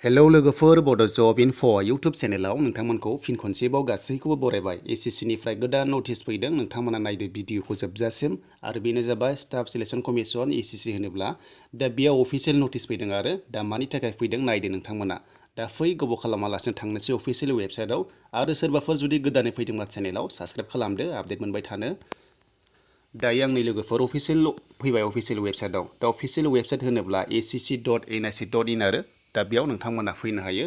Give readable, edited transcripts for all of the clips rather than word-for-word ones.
hello लोगोफोर बड' जब enough' YouTube चेनेलाव नोंथांमोनखौ फिन खनसेबाव गासैखौबो बरायबाय एसएससिनिफ्राय गोदान नटिस फैदों नोंथांमोना नायदो भिडिअखौ जोबजासिम आरो बेनो जाबाय स्टाफ सिलेक्शन कमिशन एसएससि होनोब्ला दा बेयाव अफिसियेल नटिस फैदों आरो दा मानि थाखाय फैदों नायदो नोंथांमोना दा फै गोबाव खालामालासिनो थांनोसै अफिसियेल वेबसाइटआव आरो सोरबाफोर जुदि गोदानै फैदोंबा चेनेलाव साबस्क्राइब खालामदो आपडेट मोनबाय थानो दायो आंनि लोगोफोर अफिसियेल फैबाय अफिसियेल वेबसाइटआव दा अफिसियेल वेबसाइट होनोब्ला acc.nic.in आरो दा बेयाव नोंथांमोना फैनो हायो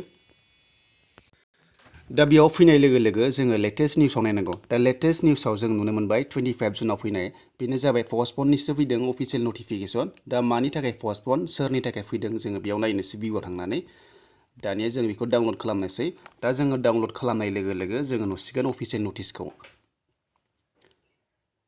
दा बेयाव फैनाय लोगो लोगो जोङो लेटेस्ट निउसाव नायनांगौ दा लेटेस्ट निउसाव जों नुनो मोनबाय 25 जुनाव फैनाय बेनो जाबाय पस्टपननिसो फैदों अफिसियेल नटिफिकेसन दा मानि थाखाय पस्टपन सोरनि थाखाय फैदों जोङो बेयाव नायनोसै भिउआव थांनानै दानिया जों बेखौ डाउनलड खालामनोसै दा जोङो डाउनलड खालामनाय लोगो लोगो जोङो नुसिगोन अफिसियेल नटिसखौ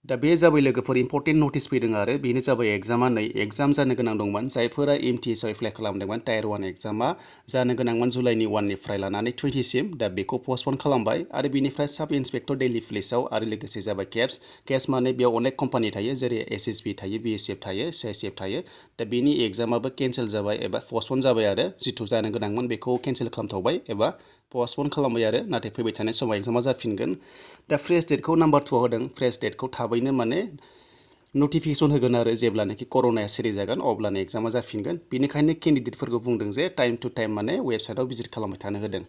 दा बे जाबाय लोगोफोर इम्पर्टेन्ट नटिस फैदों आरो बेनो जाबाय एग्जामा नै एग्जाम जानो गोनां दंमोन जायफोरा MTS आव एप्लाइ खालामदोंमोन टायार 1 एग्जामा जानो गोनांमोन जुलाइनि 1 निफ्राय लानानै 20 सिम दा बेखौ पस्टपन खालामबाय आरो बेनिफ्राय साब इन्सपेक्टर दिल्ली पुलिसाव आरो लोगोसे जाबाय केप्स माने बेयाव अनेक कम्पानि थायो जेरै SSB थायो BSF थायो CAPF थायो दा बेनि एग्जामाबो केन्सेल जाबाय एबा पस्टपन जाबाय आरो जिथु जानो गोनांमोन बेखौ केन्सेल खालामथ'बाय एबा पस्टपन खालामबाय आरो नाथाय फैबाय थानाय समाव एग्जामा जाफिनगोन दा फ्रेश डेटखौ नाम्बार 2 होदों फ्रेश डेटखौ थाबैनो माने नटिफिकेसन होगोन आरो जेब्लानोखि कर'नाया सिरि जागोन अब्लानो एग्जामा जाफिनगोन बेनिखायनो केन्डिडेटफोरखौ बुंदों जे टाइम टु टाइम माने वेबसाइटआव भिजिट खालामबाय थानो होदों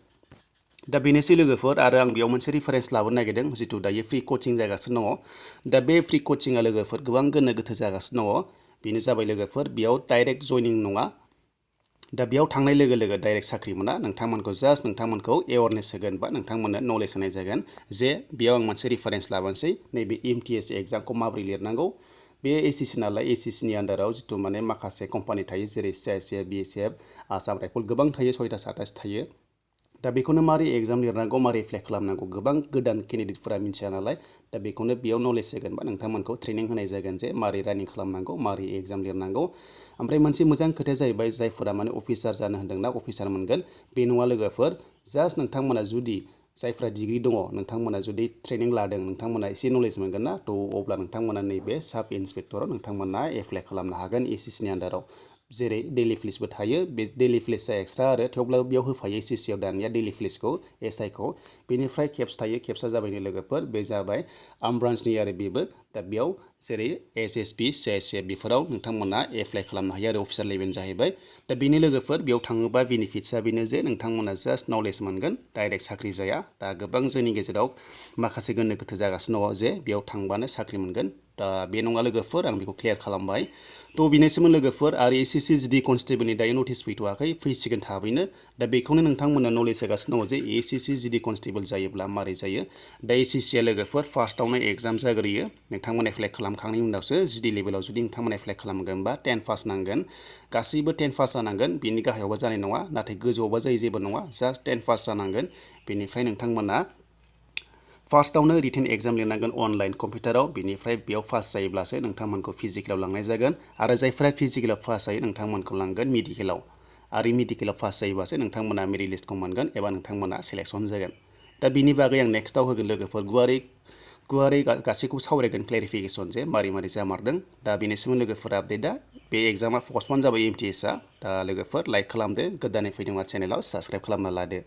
दा बेनोसै लोगोफोर आरो आं बेयाव मोनसे रिफारेन्स लाबोनो नागिरदों जिथु दायो फ्रि कचिं जागासिनो दङ दा बे फ्रि कचिंआ लोगोफोर गोबां गोनो गोथो जागासिनो दङ बेनो जाबाय लोगोफोर बेयाव डाइरेक्ट जइनिं नङा दा बेयाव थांनाय लोगो लोगो डाइरेक्ट साख्रि मोना नोंथांमोनखौ जास्ट नोंथांमोनखौ एवारनेस होगोन बा नोंथांमोननो नलेज होनाय जागोन जे बेयाव आं मोनसे रिफारेन्स लाबोनोसै नैबे MTS एग्जामखौ माबोरै लिरनांगौ बे SSC नालाय SSC नि आन्दाराव जिथु माने माखासे कम्पानि थायो जेरै CAPF BSF आसाम राइफल गोबां थायो 6टा 7टासो थायो दा बेखौनो मारै एग्जाम लिरनांगौ मारै एप्लाइ खालामनांगौ गोबां गोदान केन्डिडेटफोरा मिन्थिया नालाय दा बेखौनो बेयाव नलेज होगोन बा नोंथांमोनखौ ट्रेनिं होनाय जागोन जे मारै रानिं खालामनांगौ मारै एग्जाम लिरनांगौ ओमफ्राय मोनसे मोजां खोथाया जाहैबाय जायफोरा माने अफिसार जानो होन्दोंना अफिसार मोनगोन बे नङा लोगोफोर जास्ट नोंथांमोना जुदि जायफ्रा डिग्रि दङ नोंथांमोना जुदि ट्रेनिं लादों नोंथांमोना एसे नलेज मोनगोन ना थ' अब्ला नोंथांमोना नैबे साब इन्सपेक्टराव नोंथांमोना एप्लाइ खालामनो हागोन SSC नि आन्दाराव जेरै दिल्ली पुलिसबो थायो बे दिल्ली पुलिसआ एक्सट्रा आरो थेवब्लाबो बेयाव होफायो SSC आव दानिया दिल्ली पुलिसखौ SI खौ बेनिफ्राय केप्स थायो केप्सआ जाबायनो लोगोफोर बे जाबाय आर्म ब्रान्चनि आरो बेबो दा बेयाव जेरै SSB CAPF बेफोराव नोंथांमोना एप्लाइ खालामनो हायो आरो अफिसार लेभेल जाहैबाय दा बेनि लोगोफोर बेयाव थाङोबा बेनिफिट्सआ बेनो जे नोंथांमोना जास्ट नलेज मोनगोन डाइरेक्ट साख्रि जाया दा गोबां जोंनि गेजेराव माखासे गोनो गोथो जागासिनो दङ जे बेयाव थांबानो साख्रि मोनगोन दा बे नङा लोगोफोर आं बेखौ क्लियार खालामबाय थ' बेनोसैमोन लोगोफोर आरो SSC GD कनस्टेबलनि दायो नटिस फैथ'वाखै फैसिगोन थाबैनो दा बेखौनो नोंथांमोना नलेज होगासिनो दङ जे SSC GD कनस्टेबल जायोब्ला मारै जायो दा SSC आ लोगोफोर फार्स्टआवनो एग्जाम जाग्रोयो नोंथांमोना एप्लाइ खालामखांनायनि उनावसो GD लेभेलाव जुदि नोंथांमोना एप्लाइ खालामगोनबा 10 पास नांगोन गासैबो 10 पास जानांगोन बेनि गाहायावबा जानाय नङा नाथाय गोजौआवबा जायो जेबो नङा जास्ट 10 पास जानांगोन बेनिफ्राय नोंथांमोना फार्स्टआवनो रिटेन एग्जाम लिरनांगोन अनलाइन कम्पिउटाराव बेनिफ्राय बेयाव पास जायोब्लासो नोंथांमोनखौ फिजिकेलाव लांनाय जागोन आरो जायफोरा फिजिकेलाव पास जायो नोंथांमोनखौ लांगोन मेडिकेलाव आरो मेडिकेलाव पास जायोबासो नोंथांमोना मेरिट लिस्टखौ मोनगोन एबा नोंथांमोना सिलेक्सन जागोन दा बिनि बागै आं नेक्स्टआव होगोन लोगोफोर गुवारै गासैखौबो सावरायगोन क्लेरिफिकेसन जे मारै मारै जामारदों दा बेनिसिम लोगोफोरा आपडेटआ बे एग्जामा पस्टपन जाबाय MTS आ दा लोगोफोर लाइक खालामदो गोदानै फैदोंबा चेनेलाव साबस्क्राइब खालामना लादो